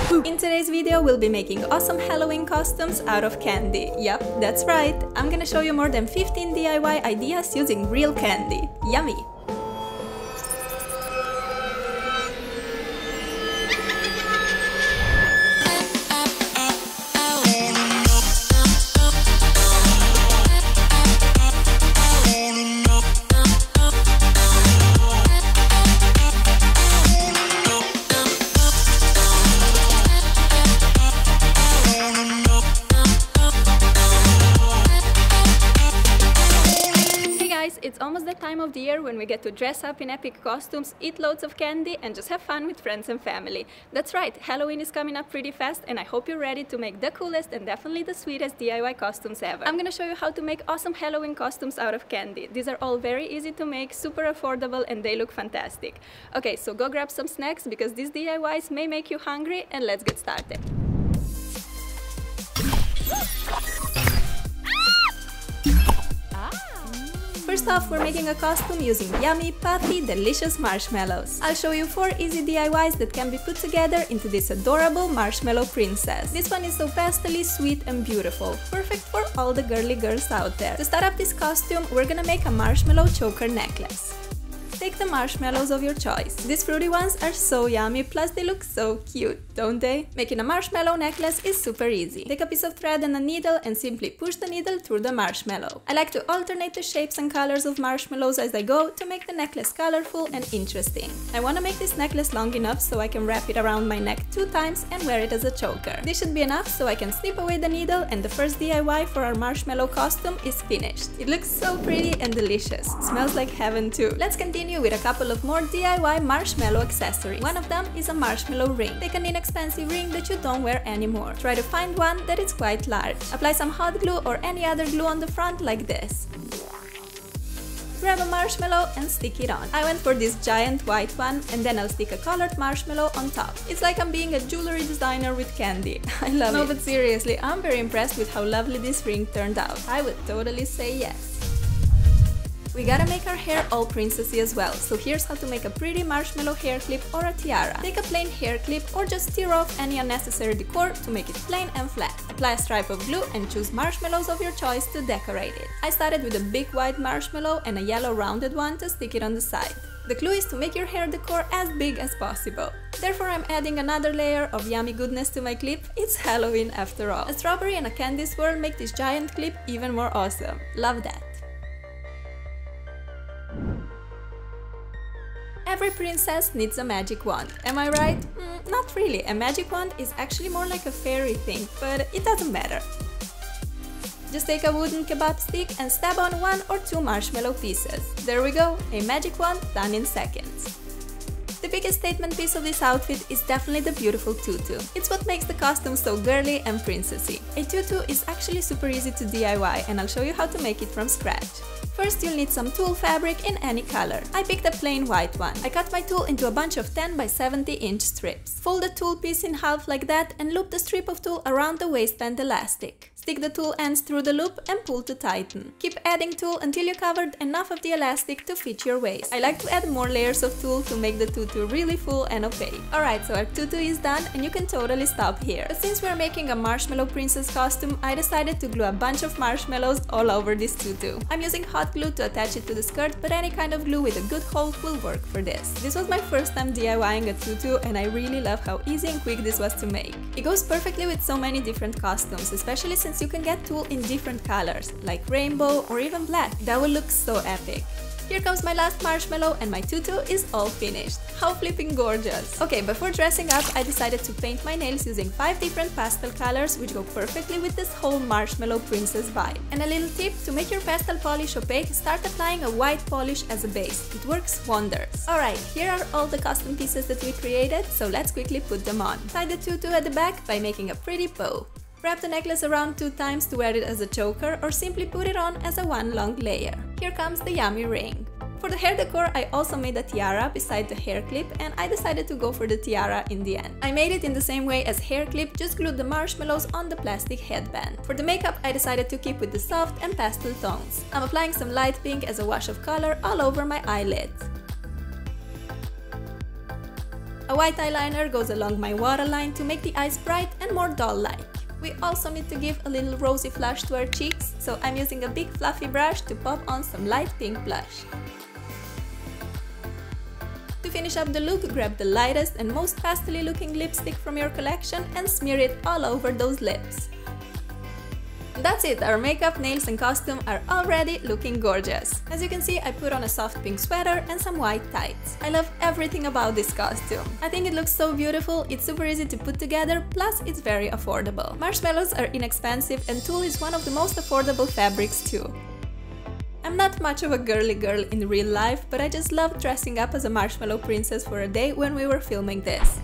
In today's video, we'll be making awesome Halloween costumes out of candy. Yup, that's right. I'm gonna show you more than 15 DIY ideas using real candy. Yummy! It's almost that time of the year when we get to dress up in epic costumes, eat loads of candy, and just have fun with friends and family. That's right, Halloween is coming up pretty fast, and I hope you're ready to make the coolest and definitely the sweetest DIY costumes ever. I'm gonna show you how to make awesome Halloween costumes out of candy. These are all very easy to make, super affordable, and they look fantastic. Okay, so go grab some snacks because these DIYs may make you hungry, and let's get started. First off, we're making a costume using yummy, puffy, delicious marshmallows. I'll show you 4 easy DIYs that can be put together into this adorable marshmallow princess. This one is so pastely, sweet and beautiful, perfect for all the girly girls out there. To start up this costume, we're gonna make a marshmallow choker necklace. Take the marshmallows of your choice. These fruity ones are so yummy, plus they look so cute, don't they? Making a marshmallow necklace is super easy. Take a piece of thread and a needle and simply push the needle through the marshmallow. I like to alternate the shapes and colors of marshmallows as I go to make the necklace colorful and interesting. I want to make this necklace long enough so I can wrap it around my neck 2 times and wear it as a choker. This should be enough so I can snip away the needle, and the first DIY for our marshmallow costume is finished. It looks so pretty and delicious. Smells like heaven too. Let's continue with a couple of more DIY marshmallow accessories. One of them is a marshmallow ring. Take an inexpensive ring that you don't wear anymore. Try to find one that is quite large. Apply some hot glue or any other glue on the front like this. Grab a marshmallow and stick it on. I went for this giant white one, and then I'll stick a colored marshmallow on top. It's like I'm being a jewelry designer with candy. I love it. No, but seriously, I'm very impressed with how lovely this ring turned out. I would totally say yes. We gotta make our hair all princessy as well, so here's how to make a pretty marshmallow hair clip or a tiara. Take a plain hair clip or just tear off any unnecessary decor to make it plain and flat. Apply a stripe of glue and choose marshmallows of your choice to decorate it. I started with a big white marshmallow and a yellow rounded one to stick it on the side. The clue is to make your hair decor as big as possible. Therefore, I'm adding another layer of yummy goodness to my clip. It's Halloween after all. A strawberry and a candy swirl make this giant clip even more awesome. Love that. Every princess needs a magic wand, am I right? Not really, a magic wand is actually more like a fairy thing, but it doesn't matter. Just take a wooden kebab stick and stab on 1 or 2 marshmallow pieces. There we go, a magic wand done in seconds. The biggest statement piece of this outfit is definitely the beautiful tutu. It's what makes the costume so girly and princessy. A tutu is actually super easy to DIY, and I'll show you how to make it from scratch. First, you'll need some tulle fabric in any color. I picked a plain white one. I cut my tulle into a bunch of 10 by 70 inch strips. Fold the tulle piece in half like that and loop the strip of tulle around the waistband elastic. Stick the tulle ends through the loop and pull to tighten. Keep adding tulle until you covered enough of the elastic to fit your waist. I like to add more layers of tulle to make the tutu really full and opaque. Alright, so our tutu is done and you can totally stop here. But since we're making a marshmallow princess costume, I decided to glue a bunch of marshmallows all over this tutu. I'm using hot glue to attach it to the skirt, but any kind of glue with a good hold will work for this. This was my first time DIYing a tutu, and I really love how easy and quick this was to make. It goes perfectly with so many different costumes, especially since you can get tulle in different colors, like rainbow or even black. That will look so epic. Here comes my last marshmallow and my tutu is all finished. How flipping gorgeous! Okay, before dressing up, I decided to paint my nails using 5 different pastel colors which go perfectly with this whole marshmallow princess vibe. And a little tip, to make your pastel polish opaque, start applying a white polish as a base. It works wonders. Alright, here are all the custom pieces that we created, so let's quickly put them on. Tie the tutu at the back by making a pretty bow. Wrap the necklace around 2 times to wear it as a choker, or simply put it on as a one long layer. Here comes the yummy ring. For the hair decor, I also made a tiara beside the hair clip, and I decided to go for the tiara in the end. I made it in the same way as hair clip, just glued the marshmallows on the plastic headband. For the makeup, I decided to keep with the soft and pastel tones. I'm applying some light pink as a wash of color all over my eyelids. A white eyeliner goes along my waterline to make the eyes bright and more doll-like. We also need to give a little rosy flush to our cheeks, so I'm using a big fluffy brush to pop on some light pink blush. To finish up the look, grab the lightest and most pastel-y looking lipstick from your collection and smear it all over those lips. That's it, our makeup, nails and costume are already looking gorgeous. As you can see, I put on a soft pink sweater and some white tights. I love everything about this costume. I think it looks so beautiful, it's super easy to put together, plus it's very affordable. Marshmallows are inexpensive and tulle is one of the most affordable fabrics too. I'm not much of a girly girl in real life, but I just loved dressing up as a marshmallow princess for a day when we were filming this.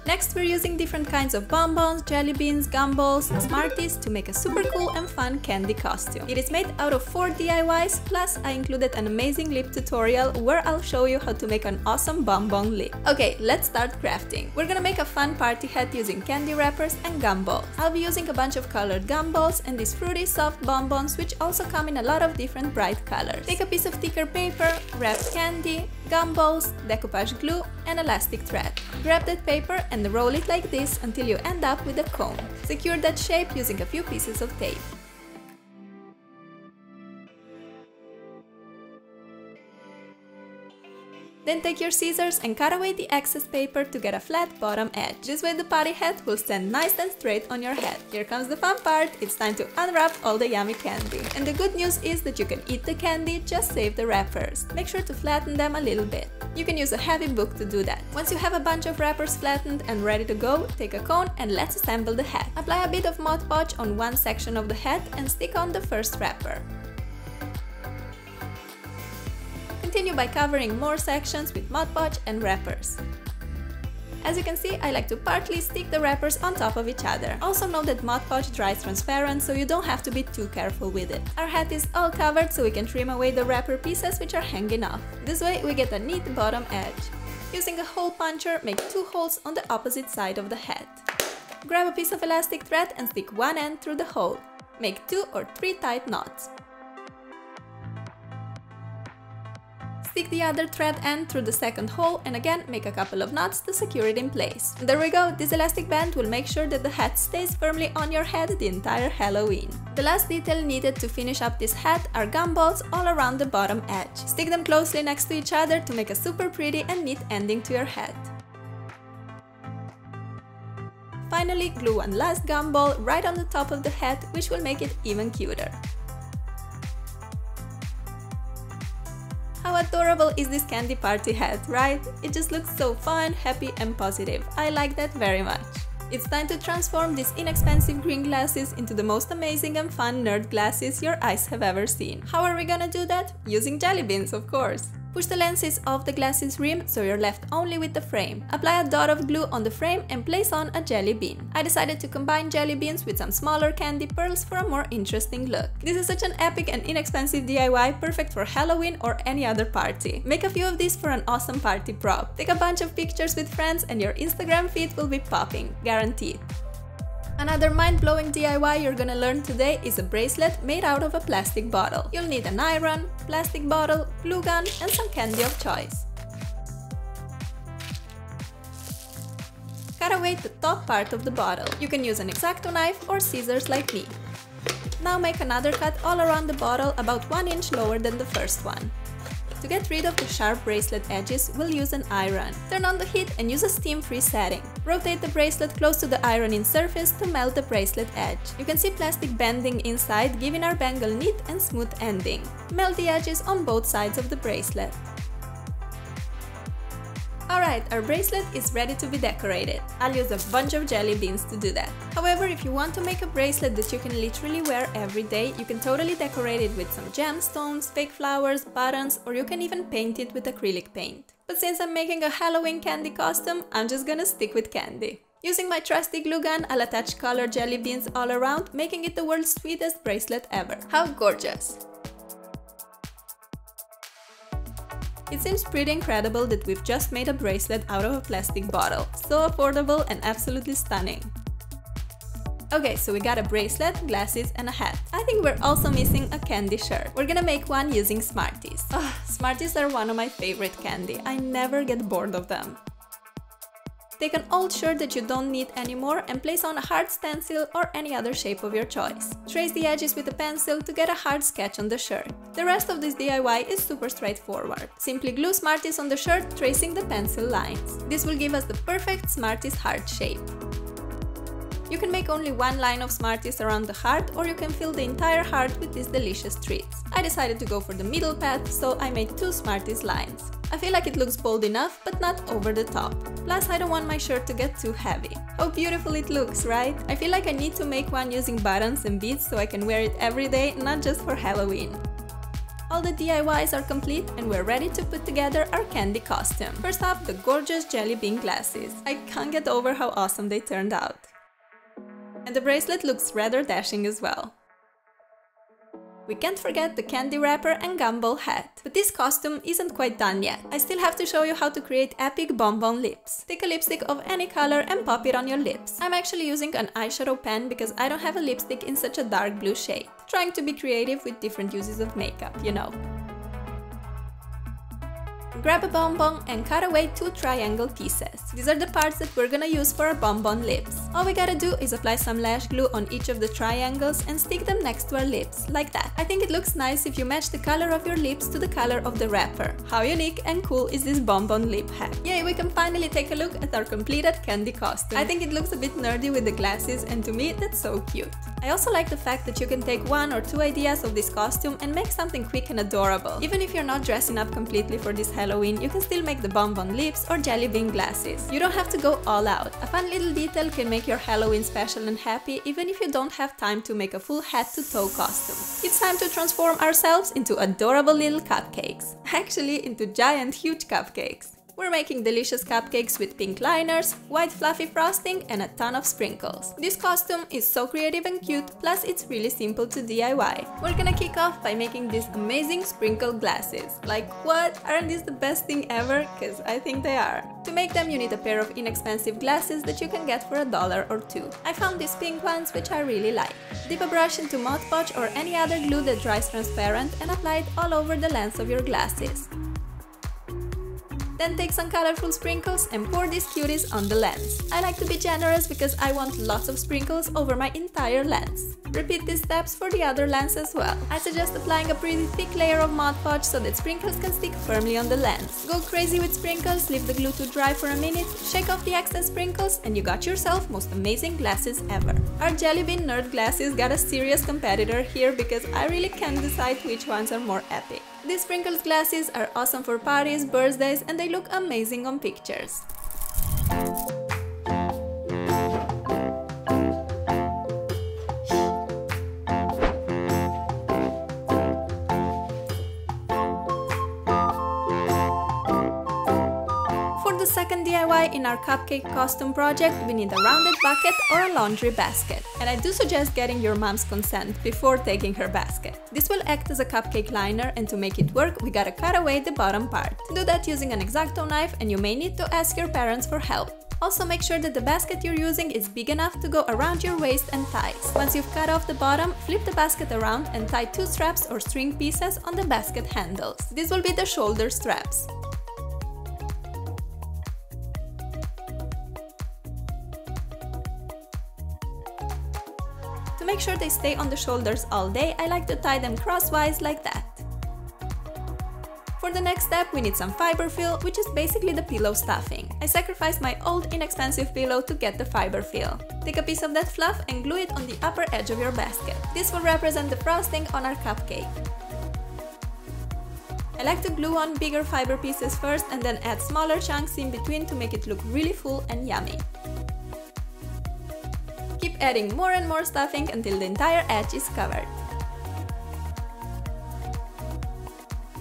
Next, we're using different kinds of bonbons, jelly beans, gumballs, and Smarties to make a super cool and fun candy costume. It is made out of 4 DIYs, plus I included an amazing lip tutorial where I'll show you how to make an awesome bonbon lip. Okay, let's start crafting. We're gonna make a fun party hat using candy wrappers and gumballs. I'll be using a bunch of colored gumballs and these fruity soft bonbons which also come in a lot of different bright colors. Take a piece of thicker paper, wrap candy, gumballs, decoupage glue, and elastic thread. Grab that paper and roll it like this until you end up with a cone. Secure that shape using a few pieces of tape. Then take your scissors and cut away the excess paper to get a flat bottom edge. This way the party hat will stand nice and straight on your head. Here comes the fun part, it's time to unwrap all the yummy candy. And the good news is that you can eat the candy, just save the wrappers. Make sure to flatten them a little bit. You can use a heavy book to do that. Once you have a bunch of wrappers flattened and ready to go, take a cone and let's assemble the hat. Apply a bit of Mod Podge on one section of the hat and stick on the first wrapper. Continue by covering more sections with Mod Podge and wrappers. As you can see, I like to partly stick the wrappers on top of each other. Also note that Mod Podge dries transparent, so you don't have to be too careful with it. Our hat is all covered, so we can trim away the wrapper pieces which are hanging off. This way we get a neat bottom edge. Using a hole puncher, make 2 holes on the opposite side of the hat. Grab a piece of elastic thread and stick one end through the hole. Make 2 or 3 tight knots. Stick the other thread end through the second hole and again make a couple of knots to secure it in place. There we go, this elastic band will make sure that the hat stays firmly on your head the entire Halloween. The last detail needed to finish up this hat are gumballs all around the bottom edge. Stick them closely next to each other to make a super pretty and neat ending to your hat. Finally, glue one last gumball right on the top of the hat, which will make it even cuter. How adorable is this candy party hat, right? It just looks so fun, happy and positive. I like that very much. It's time to transform these inexpensive green glasses into the most amazing and fun nerd glasses your eyes have ever seen. How are we gonna do that? Using jelly beans, of course. Push the lenses off the glasses rim so you're left only with the frame. Apply a dot of glue on the frame and place on a jelly bean. I decided to combine jelly beans with some smaller candy pearls for a more interesting look. This is such an epic and inexpensive DIY, perfect for Halloween or any other party. Make a few of these for an awesome party prop. Take a bunch of pictures with friends and your Instagram feed will be popping, guaranteed. Another mind-blowing DIY you're gonna learn today is a bracelet made out of a plastic bottle. You'll need an iron, plastic bottle, glue gun, and some candy of choice. Cut away the top part of the bottle. You can use an X-Acto knife or scissors like me. Now make another cut all around the bottle about 1 inch lower than the first one. To get rid of the sharp bracelet edges, we'll use an iron. Turn on the heat and use a steam-free setting. Rotate the bracelet close to the iron-in surface to melt the bracelet edge. You can see plastic bending inside, giving our bangle neat and smooth ending. Melt the edges on both sides of the bracelet. Alright, our bracelet is ready to be decorated. I'll use a bunch of jelly beans to do that. However, if you want to make a bracelet that you can literally wear every day, you can totally decorate it with some gemstones, fake flowers, buttons, or you can even paint it with acrylic paint. But since I'm making a Halloween candy costume, I'm just gonna stick with candy. Using my trusty glue gun, I'll attach colored jelly beans all around, making it the world's sweetest bracelet ever. How gorgeous! It seems pretty incredible that we've just made a bracelet out of a plastic bottle. So affordable and absolutely stunning. Okay, so we got a bracelet, glasses and a hat. I think we're also missing a candy shirt. We're gonna make one using Smarties. Smarties are one of my favorite candy. I never get bored of them. Take an old shirt that you don't need anymore and place on a hard stencil or any other shape of your choice. Trace the edges with a pencil to get a hard sketch on the shirt. The rest of this DIY is super straightforward. Simply glue Smarties on the shirt, tracing the pencil lines. This will give us the perfect Smarties heart shape. You can make only one line of Smarties around the heart, or you can fill the entire heart with these delicious treats. I decided to go for the middle path, so I made 2 Smarties lines. I feel like it looks bold enough, but not over the top. Plus, I don't want my shirt to get too heavy. How beautiful it looks, right? I feel like I need to make one using buttons and beads so I can wear it every day, not just for Halloween. All the DIYs are complete and we're ready to put together our candy costume. First up, the gorgeous jelly bean glasses. I can't get over how awesome they turned out. And the bracelet looks rather dashing as well. We can't forget the candy wrapper and gumball hat. But this costume isn't quite done yet. I still have to show you how to create epic bonbon lips. Take a lipstick of any color and pop it on your lips. I'm actually using an eyeshadow pen because I don't have a lipstick in such a dark blue shade. Trying to be creative with different uses of makeup, you know. Grab a bonbon and cut away 2 triangle pieces. These are the parts that we're gonna use for our bonbon lips. All we gotta do is apply some lash glue on each of the triangles and stick them next to our lips, like that. I think it looks nice if you match the color of your lips to the color of the wrapper. How unique and cool is this bonbon lip hack? Yay, we can finally take a look at our completed candy costume. I think it looks a bit nerdy with the glasses, and to me that's so cute. I also like the fact that you can take 1 or 2 ideas of this costume and make something quick and adorable. Even if you're not dressing up completely for this Halloween, you can still make the bonbon lips or jelly bean glasses. You don't have to go all out. A fun little detail can make your Halloween special and happy even if you don't have time to make a full head-to-toe costume. It's time to transform ourselves into adorable little cupcakes. Actually, into giant, huge cupcakes. We're making delicious cupcakes with pink liners, white fluffy frosting and a ton of sprinkles. This costume is so creative and cute, plus it's really simple to DIY. We're gonna kick off by making these amazing sprinkle glasses. Like what? Aren't these the best thing ever? Cause I think they are. To make them you need a pair of inexpensive glasses that you can get for $1 or $2. I found these pink ones which I really like. Dip a brush into Mod Podge or any other glue that dries transparent and apply it all over the lens of your glasses. Then take some colorful sprinkles and pour these cuties on the lens. I like to be generous because I want lots of sprinkles over my entire lens. Repeat these steps for the other lens as well. I suggest applying a pretty thick layer of Mod Podge so that sprinkles can stick firmly on the lens. Go crazy with sprinkles, leave the glue to dry for a minute, shake off the excess sprinkles, and you got yourself most amazing glasses ever. Our Jelly Bean Nerd glasses got a serious competitor here because I really can't decide which ones are more epic. These sprinkles glasses are awesome for parties, birthdays, and they look amazing on pictures. For the second DIY in our cupcake costume project, we need a rounded bucket or a laundry basket. And I do suggest getting your mom's consent before taking her basket. This will act as a cupcake liner, and to make it work, we gotta cut away the bottom part. Do that using an X-Acto knife, and you may need to ask your parents for help. Also make sure that the basket you're using is big enough to go around your waist and thighs. Once you've cut off the bottom, flip the basket around and tie 2 straps or string pieces on the basket handles. These will be the shoulder straps. To make sure they stay on the shoulders all day, I like to tie them crosswise like that. For the next step, we need some fiber fill, which is basically the pillow stuffing. I sacrificed my old inexpensive pillow to get the fiber fill. Take a piece of that fluff and glue it on the upper edge of your basket. This will represent the frosting on our cupcake. I like to glue on bigger fiber pieces first and then add smaller chunks in between to make it look really full and yummy. Keep adding more and more stuffing until the entire edge is covered.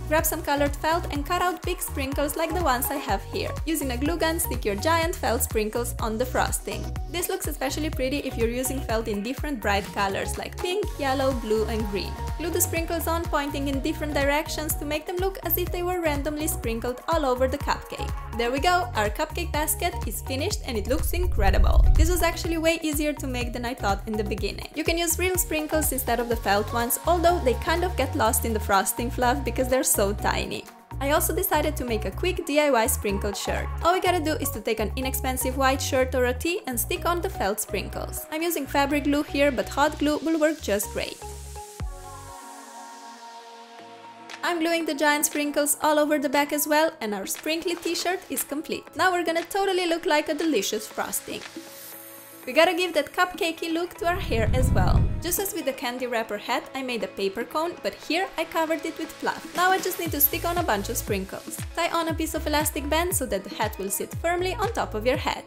Grab some colored felt and cut out big sprinkles like the ones I have here. Using a glue gun, stick your giant felt sprinkles on the frosting. This looks especially pretty if you're using felt in different bright colors like pink, yellow, blue and green. Glue the sprinkles on, pointing in different directions to make them look as if they were randomly sprinkled all over the cupcake. There we go, our cupcake basket is finished and it looks incredible. This was actually way easier to make than I thought in the beginning. You can use real sprinkles instead of the felt ones, although they kind of get lost in the frosting fluff because they're so tiny. I also decided to make a quick DIY sprinkled shirt. All we gotta do is to take an inexpensive white shirt or a tee and stick on the felt sprinkles. I'm using fabric glue here, but hot glue will work just great. I'm gluing the giant sprinkles all over the back as well, and our sprinkly t-shirt is complete. Now we're gonna totally look like a delicious frosting. We gotta give that cupcakey look to our hair as well. Just as with the candy wrapper hat, I made a paper cone, but here I covered it with fluff. Now I just need to stick on a bunch of sprinkles. Tie on a piece of elastic band so that the hat will sit firmly on top of your head.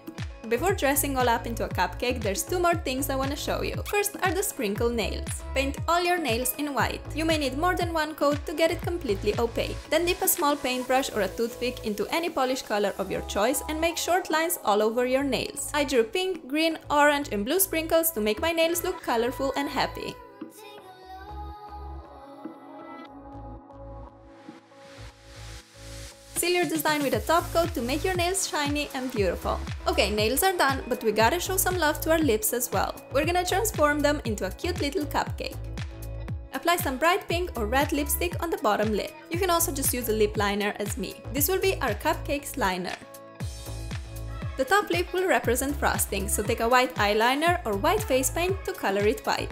Before dressing all up into a cupcake, there's two more things I want to show you. First are the sprinkle nails. Paint all your nails in white. You may need more than one coat to get it completely opaque. Then dip a small paintbrush or a toothpick into any polish color of your choice and make short lines all over your nails. I drew pink, green, orange and blue sprinkles to make my nails look colorful and happy. Seal your design with a top coat to make your nails shiny and beautiful. Okay, nails are done, but we gotta show some love to our lips as well. We're gonna transform them into a cute little cupcake. Apply some bright pink or red lipstick on the bottom lip. You can also just use a lip liner as me. This will be our cupcake's liner. The top lip will represent frosting, so take a white eyeliner or white face paint to color it white.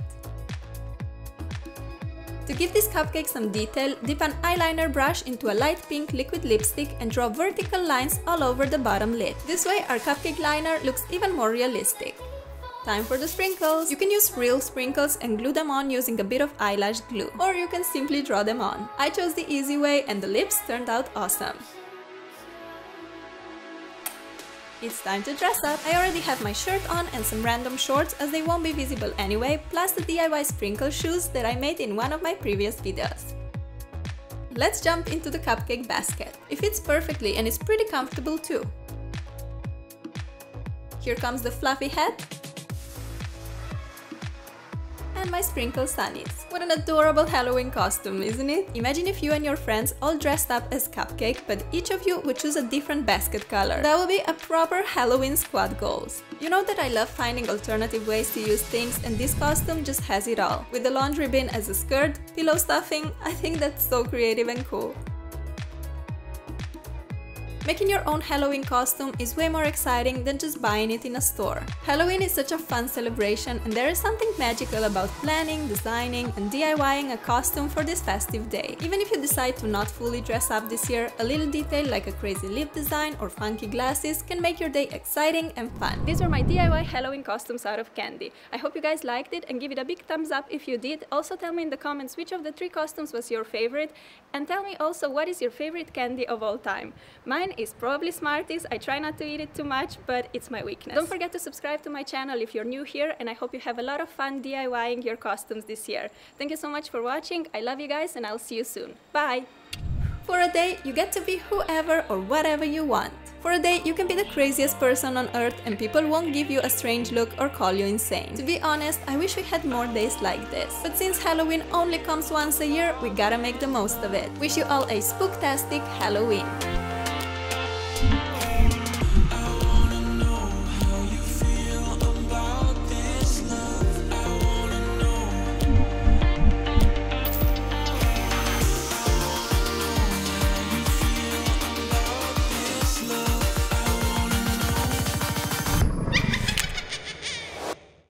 To give this cupcake some detail, dip an eyeliner brush into a light pink liquid lipstick and draw vertical lines all over the bottom lid. This way our cupcake liner looks even more realistic. Time for the sprinkles! You can use real sprinkles and glue them on using a bit of eyelash glue, or you can simply draw them on. I chose the easy way and the lips turned out awesome. It's time to dress up! I already have my shirt on and some random shorts as they won't be visible anyway, plus the DIY sprinkle shoes that I made in one of my previous videos. Let's jump into the cupcake basket. It fits perfectly and is pretty comfortable too. Here comes the fluffy hat and my sprinkle sunnies. What an adorable Halloween costume, isn't it? Imagine if you and your friends all dressed up as Cupcake, but each of you would choose a different basket color. That would be a proper Halloween squad goals. You know that I love finding alternative ways to use things, and this costume just has it all. With the laundry bin as a skirt, pillow stuffing, I think that's so creative and cool. Making your own Halloween costume is way more exciting than just buying it in a store. Halloween is such a fun celebration, and there is something magical about planning, designing, and DIYing a costume for this festive day. Even if you decide to not fully dress up this year, a little detail like a crazy lip design or funky glasses can make your day exciting and fun. These were my DIY Halloween costumes out of candy. I hope you guys liked it and give it a big thumbs up if you did. Also tell me in the comments which of the 3 costumes was your favorite, and tell me also what is your favorite candy of all time. Mine is probably Smarties. I try not to eat it too much, but it's my weakness. Don't forget to subscribe to my channel if you're new here, and I hope you have a lot of fun DIYing your costumes this year. Thank you so much for watching. I love you guys, and I'll see you soon. Bye! For a day, you get to be whoever or whatever you want. For a day, you can be the craziest person on earth and people won't give you a strange look or call you insane. To be honest, I wish we had more days like this. But since Halloween only comes once a year, we gotta make the most of it. Wish you all a spooktastic Halloween!